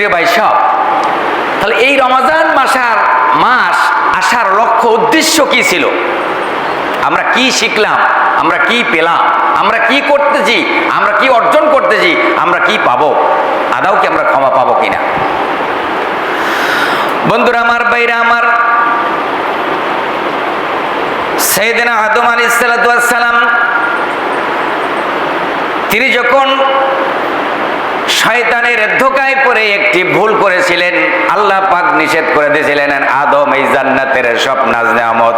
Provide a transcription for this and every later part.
প্রিয় ভাই সব, তাহলে এই রমজান মাস আসার লক্ষ্য উদ্দেশ্য কি ছিল? আমরা কি শিখলাম? আমরা কি পেলাম? আমরা কি করতেছি? আমরা কি অর্জন করতেছি? আমরা কি পাবো? আদাও কি আমরা ক্ষমা পাবো কিনা? বন্ধুরা আমার, ভাইরা আমার, সাইয়েদনা আদম আলাইহিস সালাতু ওয়াস সালাম তিনি যখন শয়তানের ধোঁকায় পড়ে একটি ভুল করেছিলেন, আল্লাহ পাক নিষেধ করে দিয়েছিলেন, আদম এই জান্নাতের সব নাজ নেয়ামত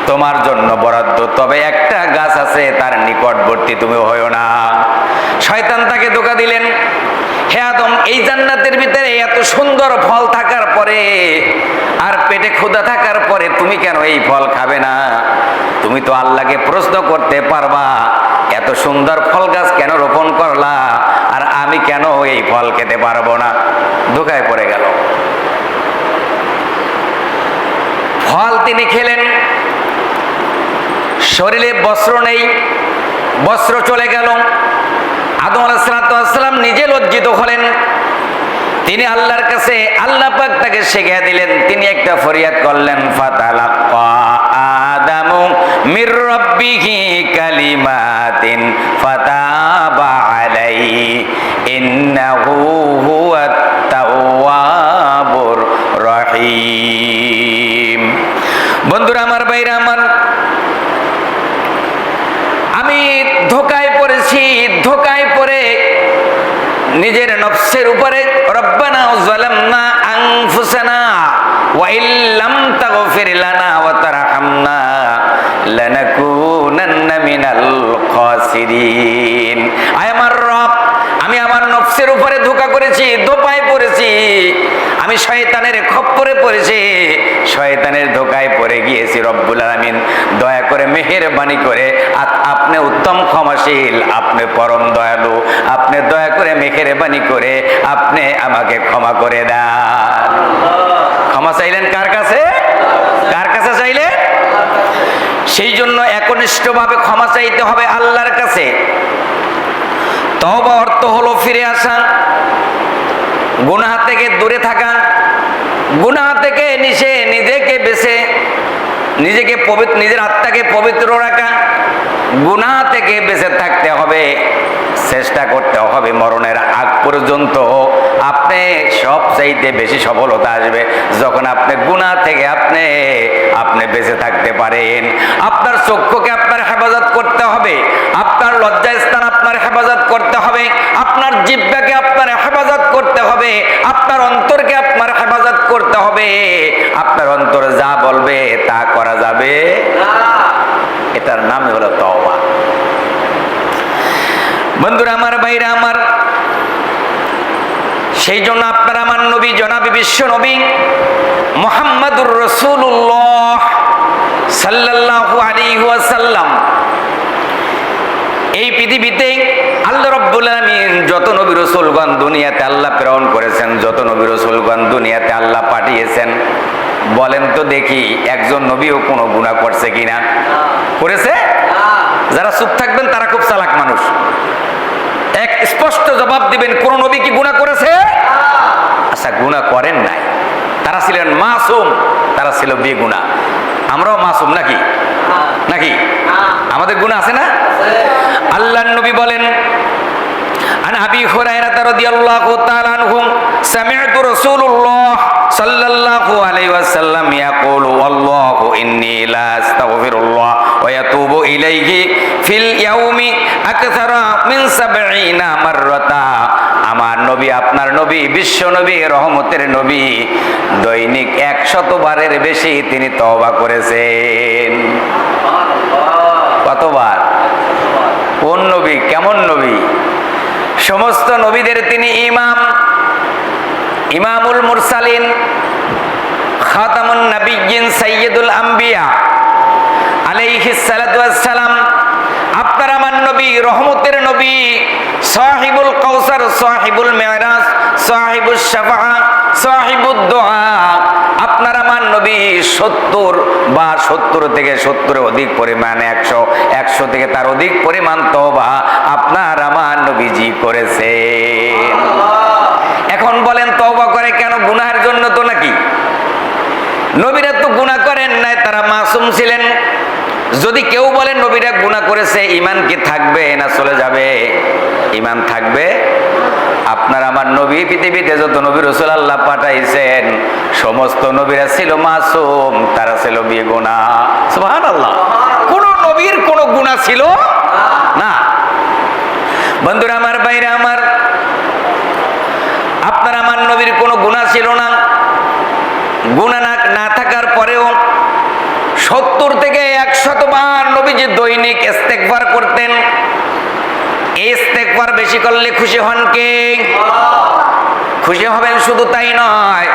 তোমার জন্য বরাদ্দ, তবে একটা গাছ আছে তার নিকটবর্তী তুমি হইও না। শয়তান তাকে ধোঁকা দিলেন, হে আদম, এই জান্নাতের ভিতরে এত সুন্দর ফল থাকার পরে আর পেটে ক্ষুধা থাকার পরে তুমি কেন এই ফল খাবে না? তুমি তো আল্লাহকে প্রশ্ন করতে পারবা, এত সুন্দর ফল গাছ কেন রোপণ করলা আর আমি কেন এই ফল খেতে পারবো না? ধোঁকায় পড়ে গেল। ফল তিনি খেলেন, শরীরে বস্ত্র নেই, বস্ত্র চলে গেল। আদম আলাইহিস সালাম নিজে লজ্জিত হলেন। তিনি আল্লাহর কাছে, আল্লাহ পাক তাকে শিখিয়ে দিলেন, তিনি একটা ফরিয়াদ করলেন, ফাতালাক্কা আদামু মির রাব্বিহি কালিমাতিন ফাতাবা আলাইহি ইন্নাহু হুয়াত তাওয়াবুর রহিম। বন্ধুরা আমার, ভাইরা আমার, আমি ধোঁকায় পড়েছি, ধোঁকায় পড়ে নিজের নফসের উপরে রব্বানা যালামনা আনফুসানা ওয়া ইল্লাম তাগফির লানা ওয়া তারহামনা লানাকুনান্না মিনাল খাসিরিন। আয় আমার রব, আমি আমার নফসের উপরে ধোঁকা করেছি, ধোঁকায় পড়েছি, আমি শয়তানের খপ্পরে পড়েছি, শয়তানের ধোঁকায় পড়ে গিয়েছি। রব্বুল আলামিন দয়া করে মেহেরবানি করে, আপনি উত্তম ক্ষমাশীল, আপনি পরম দয়ালু, আপনি দয়া করে মেহেরবানি করে আপনি আমাকে ক্ষমা করে দেন। ক্ষমা চাইলেন কার কাছে? কার কাছে চাইলেন? সেই জন্য একনিষ্ঠভাবে ক্ষমা চাইতে হবে আল্লাহর কাছে। তওবা অর্থ হলো ফিরে আসা, গুনাহ থেকে দূরে থাকা, গুনাহ থেকে নিজেকে বেঁচে, নিজেকে পবিত্র, নিজের আত্মাকে পবিত্র রাখা। গুনাহ থেকে বেঁচে থাকতে হবে, চেষ্টা করতে হবে মরণের আগ পর্যন্ত। আপনি সবচাইতে বেশি সফলতা আসবে যখন আপনি গুনাহ থেকে আপনি বেঁচে থাকতে পারেন। আপনার চক্ষুকে আপনার হেফাজত করতে হবে, আপনার লজ্জাস্থান আপনার হেফাজত করতে হবে, আপনার জিহ্বাকে আপনার হেফাজত করতে হবে, আপনার অন্তরকে আপনার হেফাজত করতে হবে। আপনার অন্তর যা বলবে তা করা যাবে না। এটার নাম হলো তওবা। বন্ধুরা আমার, ভাইরা আমার, সেই জন্য আপনার আমার নবী জনাবি বিশ্ব নবী মুহাম্মাদুর রাসূলুল্লাহ সাল্লাল্লাহু আলাইহি ওয়াসাল্লাম এই পৃথিবীতে আল্লাহ রাব্বুল আলামিন যত নবী রাসূলগণ দুনিয়াতে আল্লাহ প্রেরণ করেছেন, যত নবী রাসূলগণ দুনিয়াতে আল্লাহ পাঠিয়েছেন, বলেন তো দেখি একজন নবীও কোনো গুনাহ করছে কিনা? করেছে? যারা চুপ থাকবেন তারা খুব চালাক মানুষ। এক স্পষ্ট জবাব দিবেন, কোন নবী কি গুনাহ করেছে? আচ্ছা, গুনাহ করেন নাই, তারা ছিলেন মাসুম, তারা ছিল বেগুনাহ। আমরাও মাসুম নাকি? নাকি আমাদের গুনাহ আছে না? আল্লাহর নবী বলেন, আন আবি হুরায়রা রাদিয়াল্লাহু তাআলা আনহু সামি'তু রাসূলুল্লাহ সাল্লাল্লাহু আলাইহি ওয়াসাল্লাম ইয়াকুলু আল্লাহু ইন্নী লা আস্তাগফিরুল্লাহ ওয়া ইয়াতুবু ইলাইহি ফিল ইয়াউমি আকসারা মিন 70 মাররাতা। আমার নবী, আপনার নবী, বিশ্ব নবী, রহমতের নবী দৈনিক 100 বারের বেশি তিনি তওবা করেছেন। কতবার? কোন নবী? কেমন নবী? সমস্ত নবীদের তিনি ইমাম, ইমামুল মুরসালিন, খাতামুন নবিয়্যিন, সাইয়্যিদুল আম্বিয়া আলাইহিস সালাতু ওয়াস সালাম। আপনার আমার নবী রহমতের নবী, সাহিবুল কাউসার, সাহিবুল মেরাজ, সাহিবুস শাফাআ, সাহিবুদ দুআ। আপনার আমার নবী 70 বা 70 থেকে 70 অধিক পরিমাণ, 100 থেকে তার অধিক পরিমাণ তওবা আপনার আমার নবীজি করেছে। এখন বলেন তো গুনাহের জন্য তো নাকি? নবীরা তো গুনাহ করেন নাই, তারা মাসুম ছিলেন। যদি কেউ বলে নবীরা গুনাহ করেছে, ঈমান কি থাকবে না চলে যাবে? ঈমান থাকবে। আপনার আমার নবী, পৃথিবীতে যত নবী রাসূল আল্লাহ পাঠাইছেন সমস্ত নবীরা ছিল মাসুম, তারা ছিল বেগুনাহ। সুবহানাল্লাহ। কোন নবীর কোন গুনাহ ছিল না। বন্ধুরা আমার, ভাইরা আমার, আপনার আমার নবীর কোনো গুনাহ ছিল না। গুনাহ না থাকার পরেও 70 থেকে 100 বার নবীজি দৈনিক ইস্তেগফার করতেন। এই ইস্তেগফার বেশি করলে খুশি হন কে? খুশি হবেন। শুধু তাই নয়,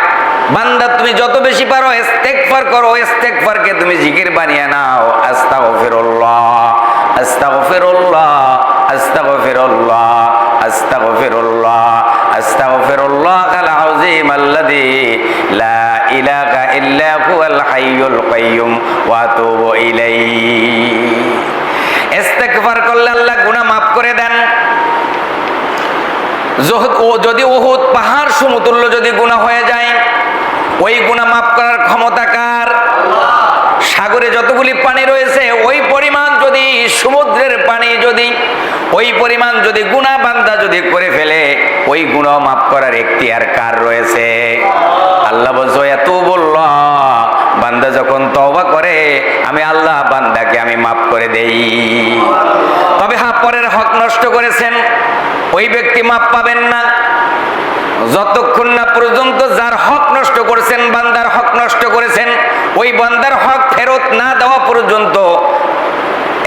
বান্দা তুমি যত বেশি পারো ইস্তেগফার করো, ইস্তেগফারকে তুমি জিকির বানিয়ে নাও। আস্তাগফিরুল্লাহ, আস্তাগফিরুল্লাহ, আস্তাগফিরুল্লাহ, আস্তাগফিরুল্লাহ, আস্তাগফিরুল্লাহাল আযীম আল্লাযী লা ইলাহা ইল্লা হুয়াল হাইয়ুল কাইয়্যুম ওয়া আতুবু ইলাইহি। ইস্তেগফার করলে আল্লাহ গুনাহ মাফ করে দেন। যদি উহুদ পাহাড় সমতুল্য যদি গুনাহ হয়ে যায়, ওই গুনাহ মাফ করার ক্ষমতা কার? সাগরে যতগুলি পানি রয়েছে ওই পরিমাণ যদি সমুদ্রের পানি যদি ওই পরিমাণ যদি গুনাহ বান্দা যদি করে ফেলে, ওই গুনাহ মাফ করার এখতিয়ার কার রয়েছে? আল্লাহ বলছে ইয়াতুবুল্লাহ, বান্দা যখন তওবা করে আমি আল্লাহ বান্দাকে আমি মাফ করে দেই। তবে হ্যাঁ, পরের হক নষ্ট করেছেন ওই ব্যক্তি মাফ পাবেন না যতক্ষণ না পর্যন্ত যার হক নষ্ট করেছেন, বান্দার হক নষ্ট করেছেন, ওই বান্দার হক ফেরত না দেওয়া পর্যন্ত।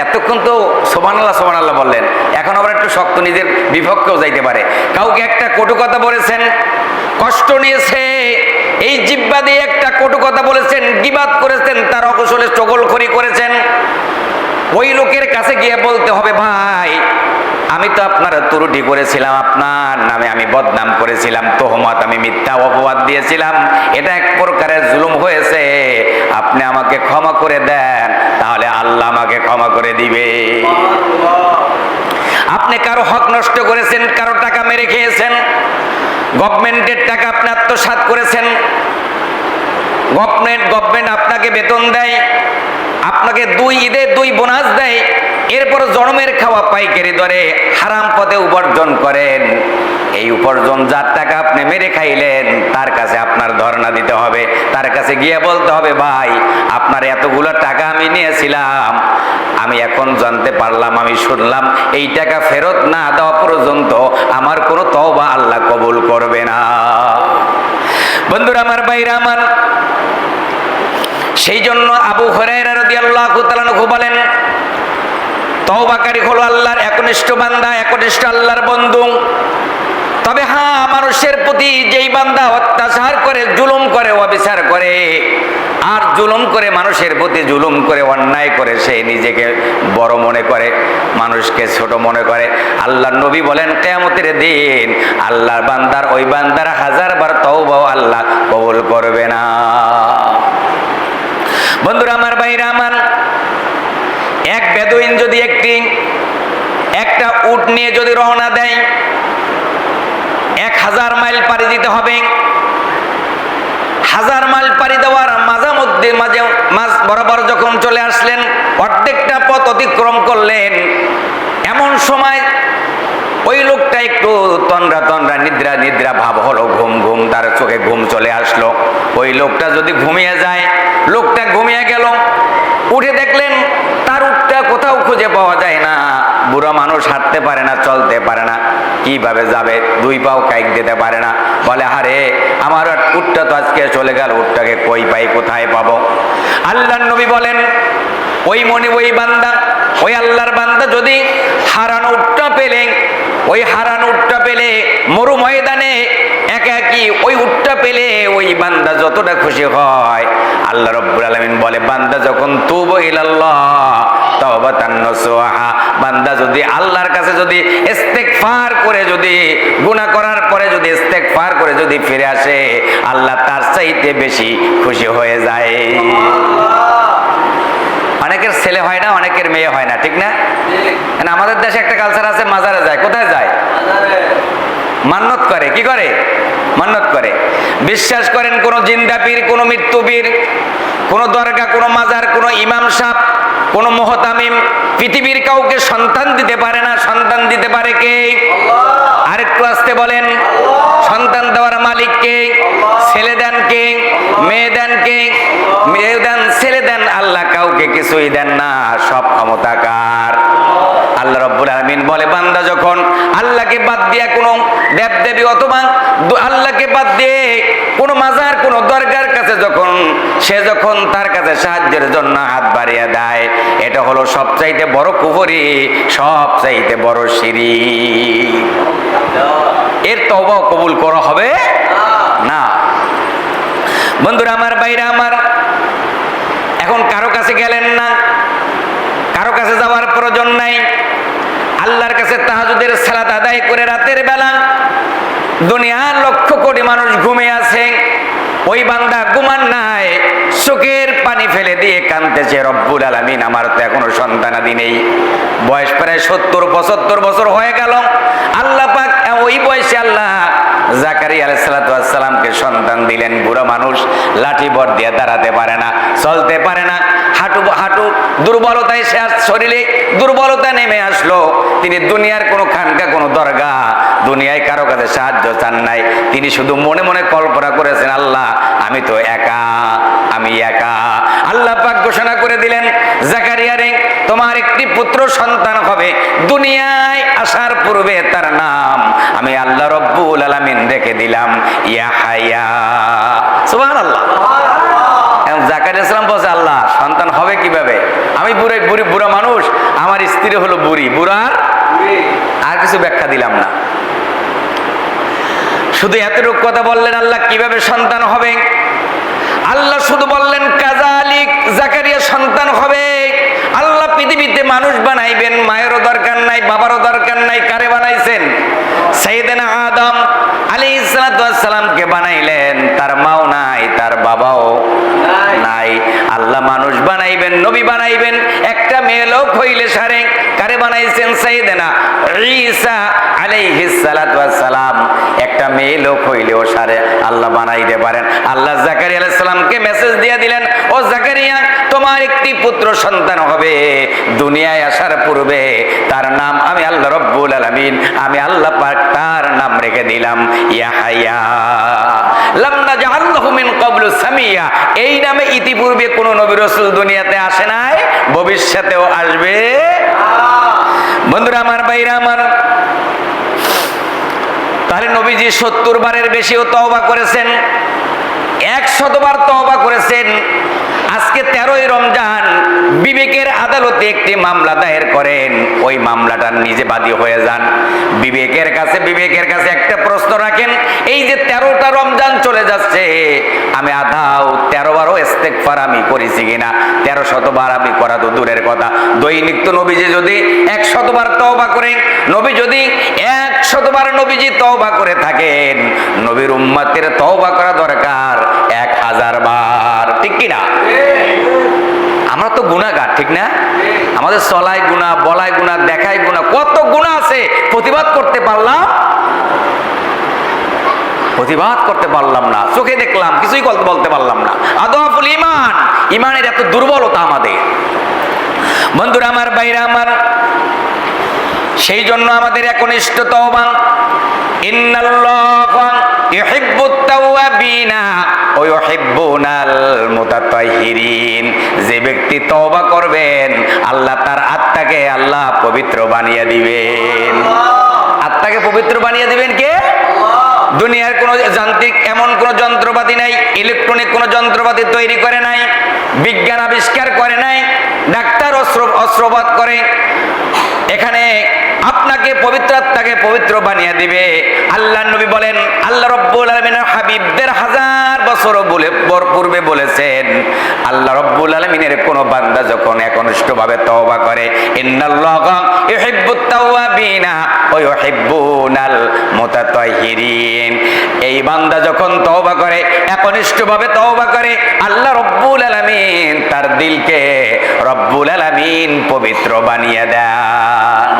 এতক্ষণ তো সুবহানাল্লাহ সুবহানাল্লাহ বললেন, এখন আবার একটু শক্ত নিজের বিপক্ষেও যাইতে পারে। কাউকে একটা কটু কথা বলেছেন, কষ্ট নিয়েছে, এই জিহ্বা দিয়ে একটা কটু কথা বলেছেন, গীবাত করেছেন, তার অকুশলে চগলখড়ি করেছেন। ওই লোকের কাছে গিয়ে বলতে হবে, ভাই আমি তো আপনার ত্রুটি করেছিলাম, আপনার নামে আমি বদনাম করেছিলাম, তোহমত আমি মিথ্যা অপবাদ দিয়েছিলাম, এটা এক প্রকারের জুলুম হয়েছে, আপনি আমাকে ক্ষমা করে দেন, তাহলে আল্লাহ আমাকে ক্ষমা করে দিবে। আপনি কারো হক নষ্ট করেছেন, কারো টাকা মেরে খেয়েছেন, গভর্নমেন্টের টাকা আপনি আত্মসাৎ করেছেন, গভর্নমেন্ট আপনাকে বেতন দেয়, আপনাকে 2 ঈদে 2 বোনাস দেয়, এরপর জন্মের খাওয়া পাইকারি দরে হারাম পথে উপার্জন করেন। এই উপার্জন যার টাকা আপনি মেরে খাইলেন, তার কাছে আপনার ধর্ণা দিতে হবে, তার কাছে গিয়ে বলতে হবে, ভাই আপনার এতগুলো টাকা আমি নিয়েছিলাম, আমি এখন জানতে পারলাম, আমি শুনলাম এই টাকা ফেরত না দেওয়া পর্যন্ত আমার কোনো তওবা আল্লাহ কবুল করবে না। বন্ধুরা আমার, ভাইরা আমার, সেই জন্য আবু হুরায়রা রাদিয়াল্লাহু তাআলা আনহু বলেন, তওবাকারী হলো আল্লাহর একনিষ্ঠ বান্দা, একনিষ্ঠ আল্লাহর বন্ধু। তবে হ্যাঁ, মানুষের প্রতি যেই বান্দা অত্যাচার করে, জুলুম করে, অবিচার করে, আর জুলুম করে, মানুষের প্রতি জুলুম করে, অন্যায় করে, সে নিজেকে বড় মনে করে, মানুষকে ছোট মনে করে, আল্লাহর নবী বলেন কিয়ামতের দিন আল্লাহর বান্দার, ওই বান্দার 1000 বার তওবা আল্লাহ কবুল করবে না। বন্ধুরা আমার, ভাইরা আমার, এক বেদুইন যদি একটা উট নিয়ে যদি রওনা দেয়, 1000 মাইল পাড়ি দিতে হবে। 1000 মাইল পাড়ি দেওয়ার মাঝ বরাবর যখন চলে আসলেন, অর্ধেকটা পথ অতিক্রম করলেন, এমন সময় ওই লোকটা একটু তন্দ্রা নিদ্রা ভাব হলো, ঘুম তার চোখে ঘুম চলে আসলো। ওই লোকটা যদি ঘুমিয়ে যায়, লোকটা ঘুমিয়ে গেল, উঠে দেখলেন তার উটটা কোথাও খুঁজে পাওয়া যায় না। বুড়া মানুষ হাঁটতে পারে না, চলতে পারে না, কিভাবে যাবে, 2 পাও কাইক দিতে পারে না। বলে, আরে আমার উটটা তো আজকে চলে গেল, উটটাকে কই পাই, কোথায় পাবো? আল্লাহর নবী বলেন, ওই বান্দা, ওই আল্লাহর বান্দা যদি হারানো উটটা পেলে, ওই হারানো উটটা পেলে মরু ময়দানে একাকী ওই উটটা পেলে ওই বান্দা যতটা খুশি হয়, আল্লাহ রাব্বুল আলামিন বলে, বান্দা যখন তুবু ইলাল্লাহ তাওবাতান নাসুহা, বান্দা যদি আল্লাহর কাছে যদি ইস্তেগফার করে, যদি গুনাহ করার পরে যদি ইস্তেগফার করে যদি ফিরে আসে, আল্লাহ তার চাইতে বেশি খুশি হয়ে যায়। অনেকের ছেলে হয় না, অনেকের মেয়ে হয় না, ঠিক না? আমাদের দেশে একটা কালচার আছে, মাজারে যায়। কোথায় যায়? মান্নত করে। কি করে? মান্নত করে। বিশ্বাস করেন কোন জিন্দা পীর, কোন মৃত্যু পীর, কোন দরগা, কোন মাজার, কোন ইমাম সাহেব, কোন মুহতামিম পৃথিবীর কাউকে সন্তান দিতে পারে না। সন্তান দিতে পারে কে? আরেকটু আসতে বলেন। সন্তান দেওয়ার মালিক কে? ছেলে দেন কে? মেয়ে দেন কে? মেয়ে দেন, ছেলে দেন, আল্লাহ কাউকে কিছুই দেন না। সব ক্ষমতা কার? আল্লাহ রাব্বুল আলামিন বলে, বান্দা যখন আল্লাহকে বাদ দিয়ে কোনো দেবদেবী অথবা আল্লাহকে বাদ দিয়ে কোনো মাজার, কোনো দরগার কাছে সে যখন তার কাছে সাহায্যের জন্য হাত বাড়িয়ে দেয়, এটা হলো সবচাইতে বড় কুফরি, সবচাইতে বড় শিরক। এর তওবা কবুল করা হবে না। বন্ধুরা আমার, বাইরে আমার, এখন কারো কাছে গেলেন না, কারো কাছে যাওয়ার প্রয়োজন নাই। আল্লাহর কাছে তাহাজ্জুদের সালাত আদায় করে রাতের বেলা দুনিয়ার লক্ষ কোটি মানুষ ঘুমিয়ে আছে, ওই বান্দা ঘুমান নাই, চোখের পানি ফেলে দিয়ে কাঁদতেছে, রব্বুল আলামিন আমার তো এখনো সন্তানাদি নেই। বয়স প্রায় 70-75 বছর হয়ে গেল। আল্লাহ পাক ওই বয়সে আল্লাহ জাকারিয়া আলাইহিস সালাতু ওয়াস সালামকে সন্তান দিলেন। বুড়া মানুষ, লাঠি বর দিয়ে দাঁড়াতে পারে না, চলতে পারে না, হাঁটু দুর্বলতায় শরীরে দুর্বলতা নেমে আসলো। তিনি দুনিয়ার কোনো খানকা, কোনো দরগা, দুনিয়ায় কারো কাছে সাহায্য চান নাই। তিনি শুধু মনে মনে কল্পনা করেছেন, আল্লাহ আমি তো একা, আমি একা। আল্লাহ পাক ঘোষণা করে দিলেন, জাকারিয়া রে, তোমার একটি পুত্র সন্তান হবে। দুনিয়ায় আসার পূর্বে তার নাম আমি আল্লাহ রব্বুল আলামিন রেখে দিলাম ইয়াহইয়া। সুবহানাল্লাহ। জাকারিয়া সালাম বলছে, আল্লাহ সন্তান হবে কিভাবে? আমি বুড়া মানুষ, আমার স্ত্রী হলো বুড়ার, আর কিছু ব্যাখ্যা দিলাম না। শুধু এতটুকু কথা বললেন, আল্লাহ কিভাবে সন্তান হবে? আল্লাহ শুধু বললেন, কাযালিক, জাকারিয়া সন্তান হবে। আল্লাহ পৃথিবীতে মানুষ বানাইবেন, মায়েরও দরকার নাই, বাবারও দরকার নাই। কারে বানাইছেন? সাইয়েদেনা আদম আলাইহিস সালাতু ওয়াস সালামকে বানাইলেন। তার মাও নাই, তার বাবাও নাই। আল্লাহ মানুষ বানাইবেন, নবী বানাইবেন, একটা মেয়ে লোক হইলে সারে। কারে বানাইছেন? সাইয়েদেনা ঈসা আলাইহিস সালাতু ওয়াস সালাম। একটা মেয়ে লোক হইলেও সারে আল্লাহ বানাইতে পারেন। আল্লাহ জাকারিয়া আলাইহিস সালামকে মেসেজ দিয়ে দিলেন, ও জাকারিয়া, তোমার একটি পুত্র সন্তান হবে। দুনিয়ায় আসার পূর্বে তার নাম আমি আল্লাহ রব্বুল আলামিন, আমি আল্লাহ পাক তার নাম রেখে দিলাম ইয়াহইয়া। লাম নাজআল লাহু মিন ক্বাবলু সামিয়া। এই নামে ইতিপূর্বে কোন নবী রাসূল দুনিয়াতে আসে নাই, ভবিষ্যতেও আসবে। বন্ধুরা আমার, ভাইরা আমার, তাহলে নবীজি 70 বারের বেশিও তওবা করেছেন, 100 বার তওবা করেছেন। আজকে 13ই রমজান বিবেকের আদালতে একটি মামলা দায়ের করেন, ওই মামলাটার নিজে বাদী হয়ে যান। বিবেকের কাছে একটা প্রশ্ন রাখেন, এই যে 13টা রমজান চলে যাচ্ছে, আমি আধাও 13 বারও ইস্তেগফার আমি করেছি কিনা? 1300 বার আমি করা তো দূরের কথা, দৈনিক তো নবীজি যদি 100 বার তওবা করেন, নবী যদি 100 বার নবীজি তওবা করে থাকেন, নবীর উম্মতের তওবা করা দরকার 1000 বার। ঠিক কিনা? আমরা তো গুনাহগার, ঠিক না? আমাদের চলায় গুনাহ, বলায় গুনাহ, দেখায় গুনাহ, কত গুনাহ আছে। প্রতিবাদ করতে পারলাম না, চোখে দেখলাম, কিছুই বলতে পারলাম না। আদওয়াফুল ঈমান, ঈমানের এত দুর্বলতা আমাদের। বন্ধুরা আমার, বাইরে আমার, সেই জন্য আমাদের একনিষ্ঠ তওবা, ইন্নাল্লাহা ইউহিব্বুত তাওয়াবিনা ওয়া ইউহিব্বুনাল মুতাতাহহিরিন। যে ব্যক্তি তওবা করবেন, আল্লাহ তার আত্মাকে আল্লাহ পবিত্র বানিয়ে দিবেন। আত্মাকে পবিত্র বানিয়ে দিবেন কে? দুনিয়ার কোন যান্ত্রিক এমন কোন যন্ত্রপাতি নাই, ইলেকট্রনিক কোন যন্ত্রপাতি তৈরি করে নাই, বিজ্ঞান আবিষ্কার করে নাই, ডাক্তার অস্ত্রপাত করে। এখানে আপনাকে পবিত্র আত্মাকে পবিত্র বানিয়ে দিবে। আল্লাহর নবী বলেন, আল্লাহ রাব্বুল আলামিনের হাবিবদের 1000 বছর পূর্বে বলেছেন, আল্লাহ রাব্বুল আলামিনের কোন বান্দা যখন একনিষ্ঠভাবে তওবা করে, ইন্নাল্লাহা ইউহিব্বুত তাওয়াবিনা ওয়া ইউহিব্বুনাল মুতাতাহহিরিন। এই বান্দা যখন তওবা করে, একনিষ্ঠভাবে তওবা করে, আল্লাহ রাব্বুল আলামিন তার দিলকে রব্বুল আলামিন পবিত্র বানিয়ে দেন।